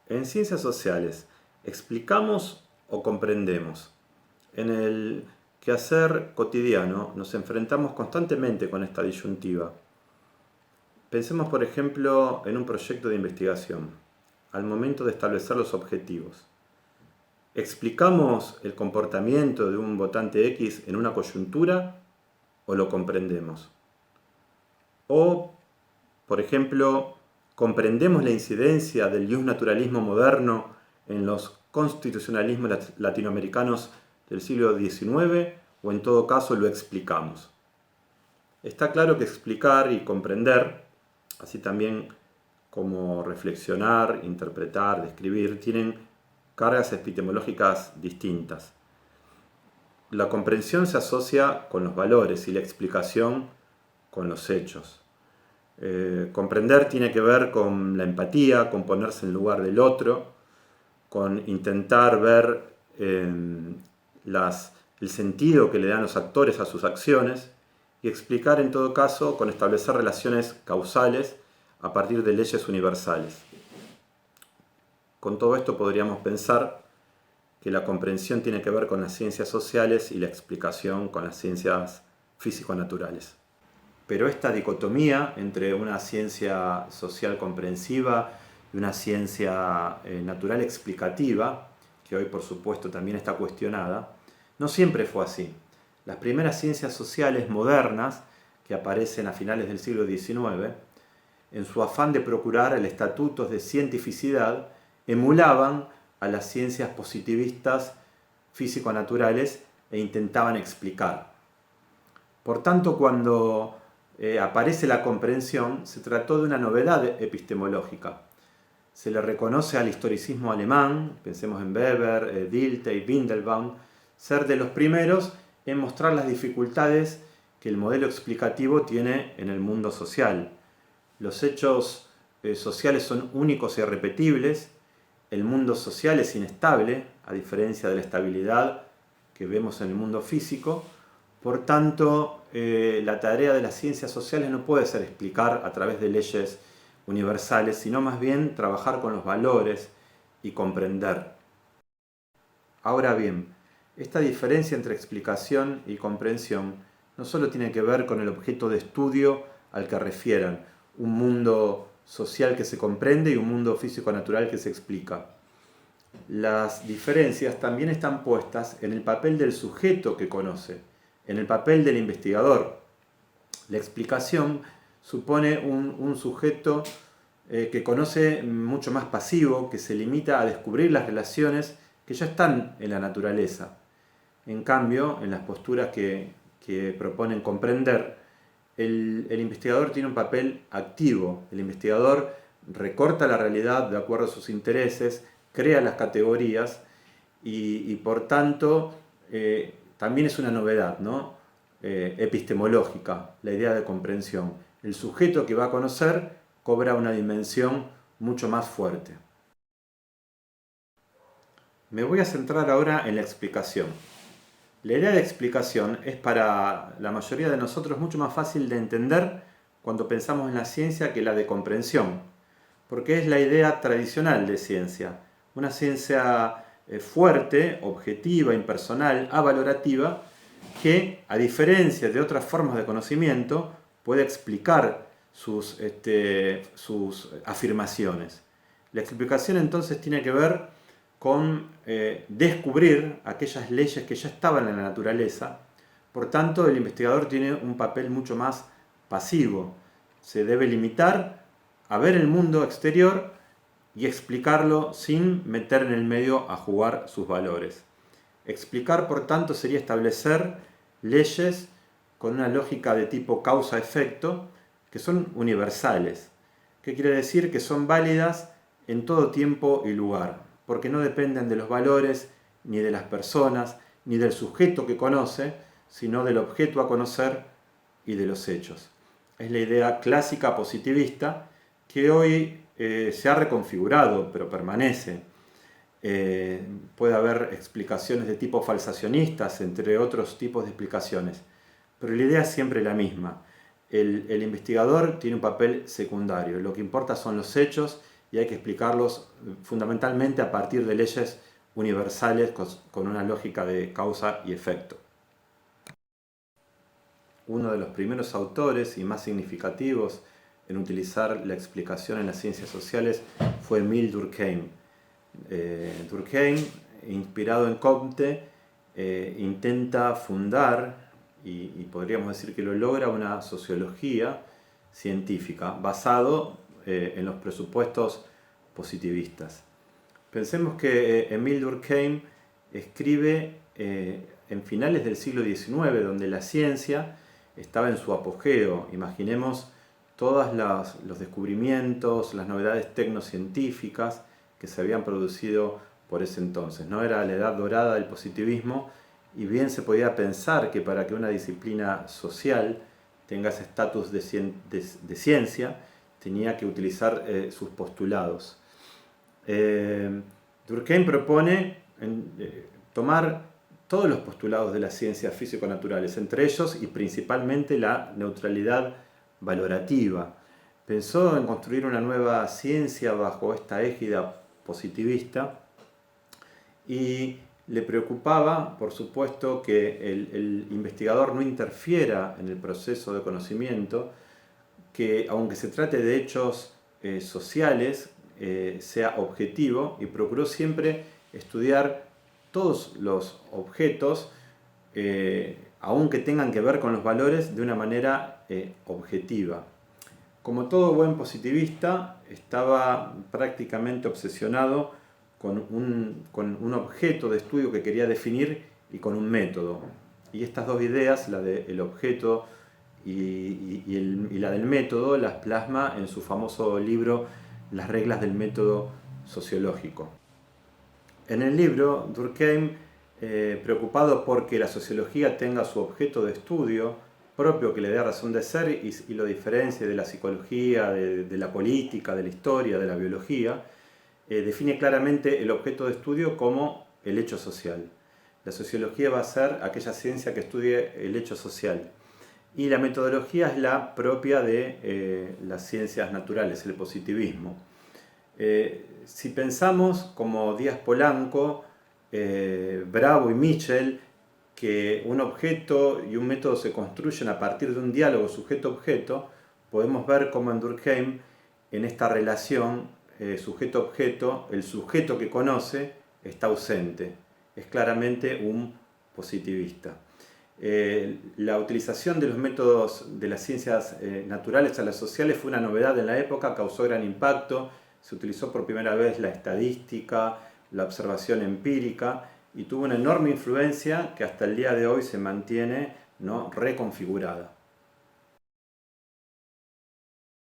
En ciencias sociales, ¿explicamos o comprendemos? En el quehacer cotidiano nos enfrentamos constantemente con esta disyuntiva. Pensemos, por ejemplo, en un proyecto de investigación, al momento de establecer los objetivos. ¿Explicamos el comportamiento de un votante X en una coyuntura o lo comprendemos? O, por ejemplo, ¿comprendemos la incidencia del justnaturalismo moderno en los constitucionalismos latinoamericanos del siglo XIX o en todo caso lo explicamos? Está claro que explicar y comprender, así también como reflexionar, interpretar, describir, tienen cargas epistemológicas distintas. La comprensión se asocia con los valores y la explicación con los hechos. Comprender tiene que ver con la empatía, con ponerse en lugar del otro, con intentar ver el sentido que le dan los actores a sus acciones y explicar en todo caso con establecer relaciones causales a partir de leyes universales. Con todo esto podríamos pensar que la comprensión tiene que ver con las ciencias sociales y la explicación con las ciencias físico-naturales. Pero esta dicotomía entre una ciencia social comprensiva y una ciencia natural explicativa, que hoy por supuesto también está cuestionada, no siempre fue así. Las primeras ciencias sociales modernas, que aparecen a finales del siglo XIX, en su afán de procurar el estatuto de cientificidad, emulaban a las ciencias positivistas físico-naturales e intentaban explicar. Por tanto, cuando aparece la comprensión, se trató de una novedad epistemológica. Se le reconoce al historicismo alemán, pensemos en Weber, Dilthey, Windelbaum, ser de los primeros en mostrar las dificultades que el modelo explicativo tiene en el mundo social. Los hechos sociales son únicos y irrepetibles, el mundo social es inestable, a diferencia de la estabilidad que vemos en el mundo físico. Por tanto, la tarea de las ciencias sociales no puede ser explicar a través de leyes universales, sino más bien trabajar con los valores y comprender. Ahora bien, esta diferencia entre explicación y comprensión no solo tiene que ver con el objeto de estudio al que refieran, un mundo social que se comprende y un mundo físico-natural que se explica. Las diferencias también están puestas en el papel del sujeto que conoce, en el papel del investigador. La explicación supone un sujeto que conoce mucho más pasivo, que se limita a descubrir las relaciones que ya están en la naturaleza. En cambio, en las posturas que proponen comprender, el investigador tiene un papel activo. El investigador recorta la realidad de acuerdo a sus intereses, crea las categorías y por tanto también es una novedad, ¿no? Epistemológica, la idea de comprensión. El sujeto que va a conocer cobra una dimensión mucho más fuerte. Me voy a centrar ahora en la explicación. La idea de explicación es para la mayoría de nosotros mucho más fácil de entender cuando pensamos en la ciencia que la de comprensión, porque es la idea tradicional de ciencia, una ciencia fuerte, objetiva, impersonal, avalorativa, que a diferencia de otras formas de conocimiento puede explicar sus afirmaciones. La explicación entonces tiene que ver con descubrir aquellas leyes que ya estaban en la naturaleza. Por tanto, el investigador tiene un papel mucho más pasivo. Se debe limitar a ver el mundo exterior y explicarlo sin meter en el medio a jugar sus valores. Explicar, por tanto, sería establecer leyes con una lógica de tipo causa-efecto que son universales. ¿Qué quiere decir? Que son válidas en todo tiempo y lugar, porque no dependen de los valores, ni de las personas, ni del sujeto que conoce, sino del objeto a conocer y de los hechos. Es la idea clásica positivista que hoy se ha reconfigurado, pero permanece. Puede haber explicaciones de tipo falsacionistas, entre otros tipos de explicaciones, pero la idea es siempre la misma. El investigador tiene un papel secundario, lo que importa son los hechos y hay que explicarlos fundamentalmente a partir de leyes universales con una lógica de causa y efecto. Uno de los primeros autores y más significativos en utilizar la explicación en las ciencias sociales fue Émile Durkheim. Durkheim, inspirado en Comte, intenta fundar, y podríamos decir que lo logra, una sociología científica basado en los presupuestos positivistas. Pensemos que Émile Durkheim escribe en finales del siglo XIX, donde la ciencia estaba en su apogeo. Imaginemos todos los descubrimientos, las novedades tecnocientíficas que se habían producido por ese entonces, ¿no? Era la edad dorada del positivismo, y bien se podía pensar que para que una disciplina social tenga ese estatus de ciencia, tenía que utilizar sus postulados. Durkheim propone tomar todos los postulados de las ciencias físico-naturales, entre ellos y principalmente la neutralidad valorativa. Pensó en construir una nueva ciencia bajo esta égida positivista, y le preocupaba, por supuesto, que el investigador no interfiera en el proceso de conocimiento, que aunque se trate de hechos sociales, sea objetivo, y procuró siempre estudiar todos los objetos, aunque tengan que ver con los valores, de una manera objetiva. Como todo buen positivista, estaba prácticamente obsesionado con un objeto de estudio que quería definir y con un método. Y estas dos ideas, la del objeto y la del método, las plasma en su famoso libro Las reglas del método sociológico. En el libro, Durkheim, preocupado porque la sociología tenga su objeto de estudio propio que le dé razón de ser y lo diferencie de la psicología, de la política, de la historia, de la biología, define claramente el objeto de estudio como el hecho social. La sociología va a ser aquella ciencia que estudie el hecho social. Y la metodología es la propia de las ciencias naturales, el positivismo. Si pensamos, como Díaz Polanco, Bravo y Mitchell, que un objeto y un método se construyen a partir de un diálogo sujeto-objeto, podemos ver cómo en Durkheim, en esta relación sujeto-objeto, el sujeto que conoce está ausente. Es claramente un positivista. La utilización de los métodos de las ciencias naturales a las sociales fue una novedad en la época, causó gran impacto. Se utilizó por primera vez la estadística, la observación empírica, y tuvo una enorme influencia que hasta el día de hoy se mantiene, ¿no?, reconfigurada.